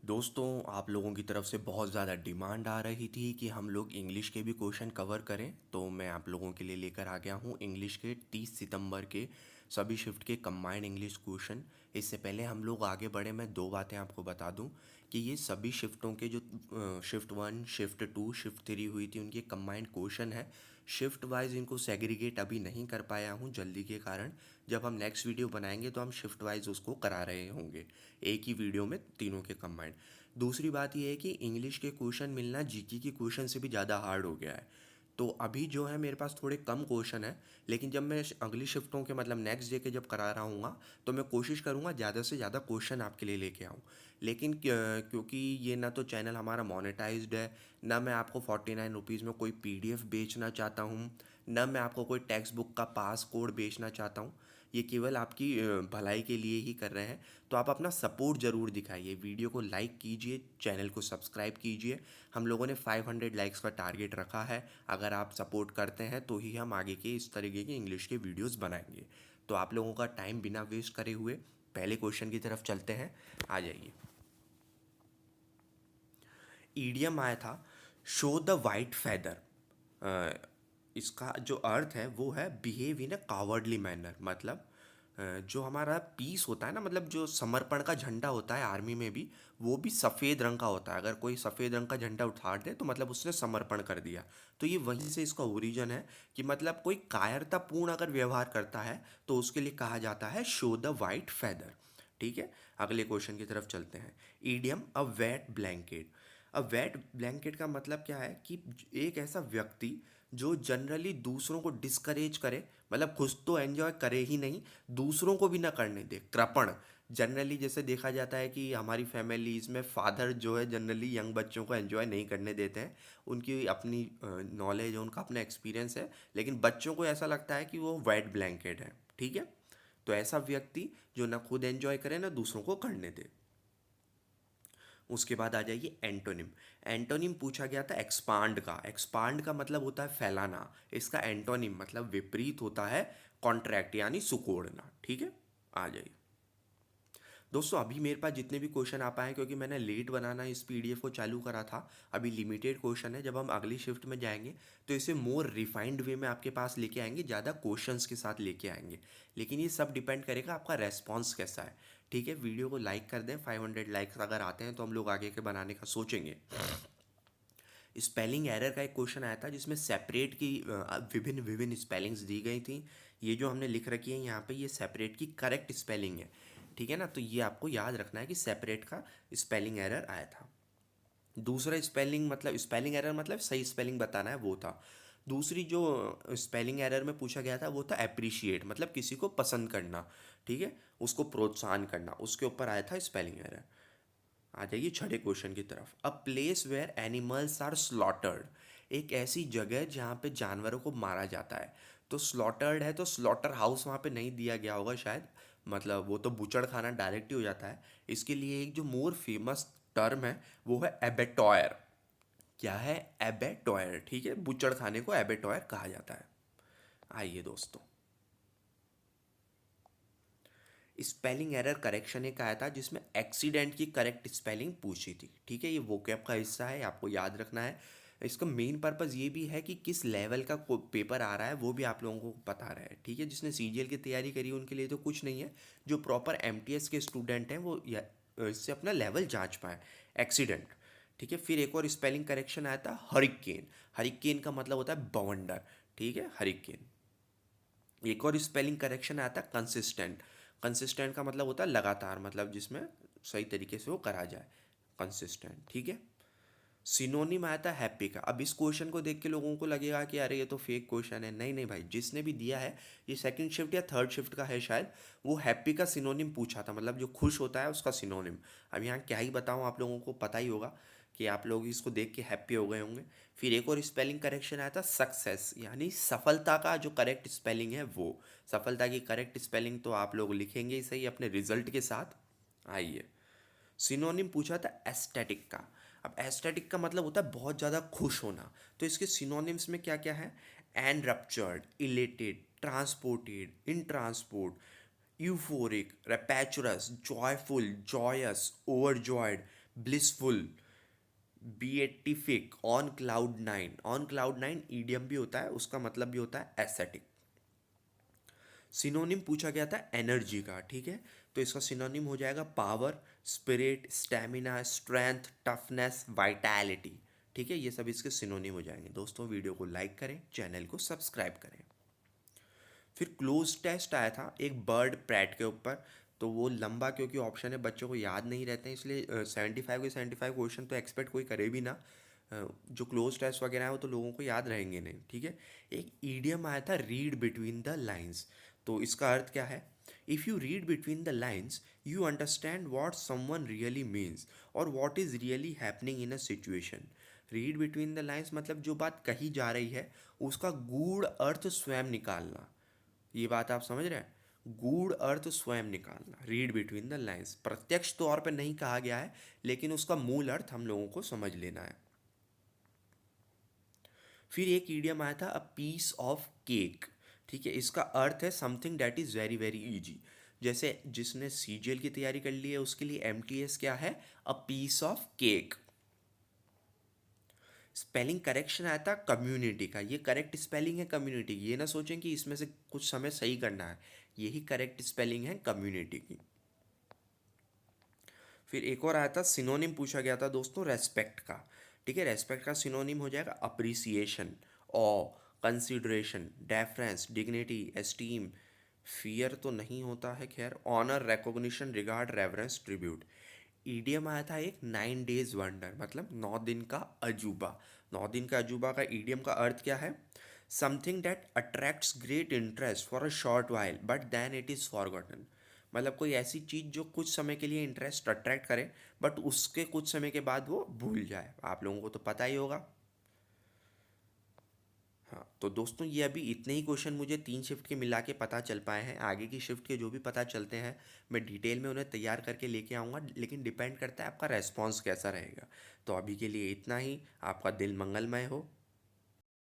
दोस्तों, आप लोगों की तरफ से बहुत ज़्यादा डिमांड आ रही थी कि हम लोग इंग्लिश के भी क्वेश्चन कवर करें, तो मैं आप लोगों के लिए लेकर आ गया हूँ इंग्लिश के 30 सितंबर के सभी शिफ्ट के कंबाइंड इंग्लिश क्वेश्चन। इससे पहले हम लोग आगे बढ़े, मैं दो बातें आपको बता दूं कि ये सभी शिफ्टों के जो shift one, shift two, shift three हुई थी, उनके कंबाइंड क्वेश्चन है। शिफ्ट वाइज इनको सेग्रीगेट अभी नहीं कर पाया हूँ जल्दी के कारण। जब हम नेक्स्ट वीडियो बनाएंगे तो हम शिफ्ट वाइज उसको करा रहे होंगे एक ही वीडियो में तीनों के कंबाइंड। दूसरी बात यह है कि इंग्लिश के क्वेश्चन मिलना जीके के क्वेश्चन से भी ज़्यादा हार्ड हो गया है। तो अभी जो है मेरे पास थोड़े कम क्वेश्चन है, लेकिन जब मैं अगली शिफ्टों के मतलब नेक्स्ट डे के जब करा रहा हूँ तो मैं कोशिश करूँगा ज़्यादा से ज़्यादा क्वेश्चन आपके लिए लेके आऊँ। लेकिन क्योंकि ये ना तो चैनल हमारा मोनेटाइज्ड है, ना मैं आपको 49 रुपीज़ में कोई पीडीएफ बेचना चाहता हूँ, ना मैं आपको कोई टेक्स्ट बुक का पास कोड बेचना चाहता हूँ। ये केवल आपकी भलाई के लिए ही कर रहे हैं। तो आप अपना सपोर्ट ज़रूर दिखाइए, वीडियो को लाइक कीजिए, चैनल को सब्सक्राइब कीजिए। हम लोगों ने 500 लाइक्स का टारगेट रखा है। अगर आप सपोर्ट करते हैं तो ही हम आगे के इस तरीके के इंग्लिश के वीडियोस बनाएंगे। तो आप लोगों का टाइम बिना वेस्ट करे हुए पहले क्वेश्चन की तरफ चलते हैं। आ जाइए। ईडियम आया था शो द वाइट फैदर। इसका जो अर्थ है वो है behave in a cowardly manner. मतलब जो हमारा पीस होता है ना, मतलब जो समर्पण का झंडा होता है आर्मी में भी, वो भी सफ़ेद रंग का होता है। अगर कोई सफ़ेद रंग का झंडा उठा दे तो मतलब उसने समर्पण कर दिया। तो ये वहीं से इसका ओरिजिन है कि मतलब कोई कायरतापूर्ण अगर व्यवहार करता है तो उसके लिए कहा जाता है शो द वाइट फैदर। ठीक है, अगले क्वेश्चन की तरफ चलते हैं। ईडियम अ वेट ब्लैंकेट। अब वेट ब्लैंकेट का मतलब क्या है कि एक ऐसा व्यक्ति जो जनरली दूसरों को डिस्करेज करे, मतलब खुद तो एंजॉय करे ही नहीं, दूसरों को भी ना करने दे, कृपण। जनरली जैसे देखा जाता है कि हमारी फैमिलीज़ में फादर जो है जनरली यंग बच्चों को एंजॉय नहीं करने देते हैं। उनकी अपनी नॉलेज है, उनका अपना एक्सपीरियंस है, लेकिन बच्चों को ऐसा लगता है कि वो वेट ब्लैंकेट है। ठीक है, तो ऐसा व्यक्ति जो ना खुद एंजॉय करे ना दूसरों को करने दे। उसके बाद आ जाइए एंटोनिम। एंटोनिम पूछा गया था एक्सपांड का। एक्सपांड का मतलब होता है फैलाना। इसका एंटोनिम मतलब विपरीत होता है कॉन्ट्रैक्ट यानी सुकोड़ना। ठीक है, आ जाइए। दोस्तों, अभी मेरे पास जितने भी क्वेश्चन आ पाए, क्योंकि मैंने लेट बनाना इस पीडीएफ को चालू करा था, अभी लिमिटेड क्वेश्चन है। जब हम अगली शिफ्ट में जाएंगे तो इसे मोर रिफाइंड वे में आपके पास लेके आएंगे, ज़्यादा क्वेश्चंस के साथ लेके आएंगे। लेकिन ये सब डिपेंड करेगा आपका रेस्पॉन्स कैसा है। ठीक है, वीडियो को लाइक कर दें। 500 लाइक्स अगर आते हैं तो हम लोग आगे के बनाने का सोचेंगे। स्पेलिंग एरर का एक क्वेश्चन आया था जिसमें सेपरेट की विभिन्न विभिन्न स्पेलिंग्स दी गई थी। ये जो हमने लिख रखी है यहाँ पे, ये सेपरेट की करेक्ट स्पेलिंग है। ठीक है ना, तो ये आपको याद रखना है कि सेपरेट का स्पेलिंग एरर आया था। दूसरा स्पेलिंग मतलब स्पेलिंग एरर मतलब सही स्पेलिंग बताना है, वो था। दूसरी जो स्पेलिंग एरर में पूछा गया था वो था अप्रिशिएट, मतलब किसी को पसंद करना। ठीक है, उसको प्रोत्साहन करना, उसके ऊपर आया था स्पेलिंग एरर। आ जाइए छठे क्वेश्चन की तरफ। A place where animals are slaughtered. एक ऐसी जगह जहाँ पे जानवरों को मारा जाता है। तो स्लॉटर्ड है तो स्लॉटर हाउस वहाँ पे नहीं दिया गया होगा शायद, मतलब वो तो बुचड़ खाना डायरेक्ट ही हो जाता है। इसके लिए एक जो मोर फेमस टर्म है वो है एबेटॉयर। क्या है? एबेटॉयर। ठीक है, बुचड़ खाने को एबेटॉयर कहा जाता है। आइए दोस्तों, स्पेलिंग एरर करेक्शन एक आया था जिसमें एक्सीडेंट की करेक्ट स्पेलिंग पूछी थी। ठीक है, ये वोकैब का हिस्सा है, आपको याद रखना है। इसका मेन पर्पज़ ये भी है कि किस लेवल का पेपर आ रहा है वो भी आप लोगों को पता रहे। ठीक है, जिसने सीजीएल की तैयारी करी है उनके लिए तो कुछ नहीं है, जो प्रॉपर एमटीएस के स्टूडेंट हैं वो इससे अपना लेवल जांच पाए। एक्सीडेंट। ठीक है, फिर एक और स्पेलिंग करेक्शन आया था हरिकेन। हरिकेन का मतलब होता है बवंडर। ठीक है, हरिकेन। एक और स्पेलिंग करेक्शन आया था कंसिस्टेंट। कंसिस्टेंट का मतलब होता है लगातार, मतलब जिसमें सही तरीके से वो करा जाए, कंसिस्टेंट। ठीक है, सिनोनिम आया था हैप्पी का। अब इस क्वेश्चन को देख के लोगों को लगेगा कि अरे ये तो फेक क्वेश्चन है। नहीं नहीं भाई, जिसने भी दिया है, ये सेकंड शिफ्ट या थर्ड शिफ्ट का है शायद, वो हैप्पी का सिनोनिम पूछा था, मतलब जो खुश होता है उसका सिनोनिम। अब यहाँ क्या ही बताऊँ, आप लोगों को पता ही होगा कि आप लोग इसको देख के हैप्पी हो गए होंगे। फिर एक और स्पेलिंग करेक्शन आया था सक्सेस, यानी सफलता का जो करेक्ट स्पेलिंग है वो। सफलता की करेक्ट स्पेलिंग तो आप लोग लिखेंगे ही सही अपने रिजल्ट के साथ। आइए, सिनोनिम पूछा था एस्थेटिक का। अब एस्थेटिक का मतलब होता है बहुत ज़्यादा खुश होना। तो इसके सिनोनिम्स में क्या क्या है? Enraptured, elated, transported, in transport, euphoric, rapturous, joyful, joyous, overjoyed, blissful, beatific, on cloud nine. On cloud nine idiom भी होता है, उसका मतलब भी होता है एस्थेटिक। सिनोनिम पूछा गया था एनर्जी का, ठीक है, तो इसका सिनोनिम हो जाएगा power, spirit, stamina, strength, toughness, vitality. ठीक है, ये सब इसके सिनोनिम हो जाएंगे। दोस्तों वीडियो को लाइक करें, चैनल को सब्सक्राइब करें। फिर क्लोज टेस्ट आया था एक बर्ड प्रैट के ऊपर, तो वो लंबा क्योंकि ऑप्शन है, बच्चों को याद नहीं रहते हैं, इसलिए 75 के 75 क्वेश्चन तो एक्सपेक्ट कोई करे भी ना। जो क्लोज टेस्ट वगैरह है वो तो लोगों को याद रहेंगे नहीं, ठीक है। एक ईडियम आया था रीड बिटवीन द लाइन्स, तो इसका अर्थ क्या है? If you read between the lines you understand what someone really means और what is really happening in a situation. Read between the lines मतलब जो बात कही जा रही है उसका गूढ़ अर्थ स्वयं निकालना। ये बात आप समझ रहे हैं? गूढ़ अर्थ स्वयं निकालना, रीड बिटवीन द लाइन्स। प्रत्यक्ष तौर पे नहीं कहा गया है, लेकिन उसका मूल अर्थ हम लोगों को समझ लेना है। फिर एक ईडियम आया था अ पीस ऑफ केक, ठीक है, इसका अर्थ है something that is very very easy. जैसे जिसने सीजीएल की तैयारी कर ली है उसके लिए एमटीएस क्या है? A piece of cake. Spelling correction आया था कम्युनिटी का, ये करेक्ट स्पेलिंग है कम्युनिटी, ये ना सोचें कि इसमें से कुछ समय सही करना है, यही करेक्ट स्पेलिंग है कम्युनिटी की। फिर एक और आया था सिनोनिम पूछा गया था दोस्तों रेस्पेक्ट का, ठीक है, रेस्पेक्ट का सिनोनिम हो जाएगा appreciation, uh, consideration, deference, dignity, esteem. Fear तो नहीं होता है खैर, honour, recognition, regard, reverence, tribute. Idiom आया था एक 9 डेज वंडर, मतलब 9 दिन का अजूबा। 9 दिन का अजूबा का ईडियम का अर्थ क्या है? Something that attracts great interest for a short while but then it is forgotten. मतलब कोई ऐसी चीज़ जो कुछ समय के लिए इंटरेस्ट अट्रैक्ट करे बट उसके कुछ समय के बाद वो भूल जाए। आप लोगों को तो पता ही होगा। हाँ, तो दोस्तों ये अभी इतने ही क्वेश्चन मुझे 3 शिफ्ट के मिला के पता चल पाए हैं। आगे की शिफ्ट के जो भी पता चलते हैं मैं डिटेल में उन्हें तैयार करके लेके आऊँगा, लेकिन डिपेंड करता है आपका रेस्पॉन्स कैसा रहेगा। तो अभी के लिए इतना ही। आपका दिन मंगलमय हो।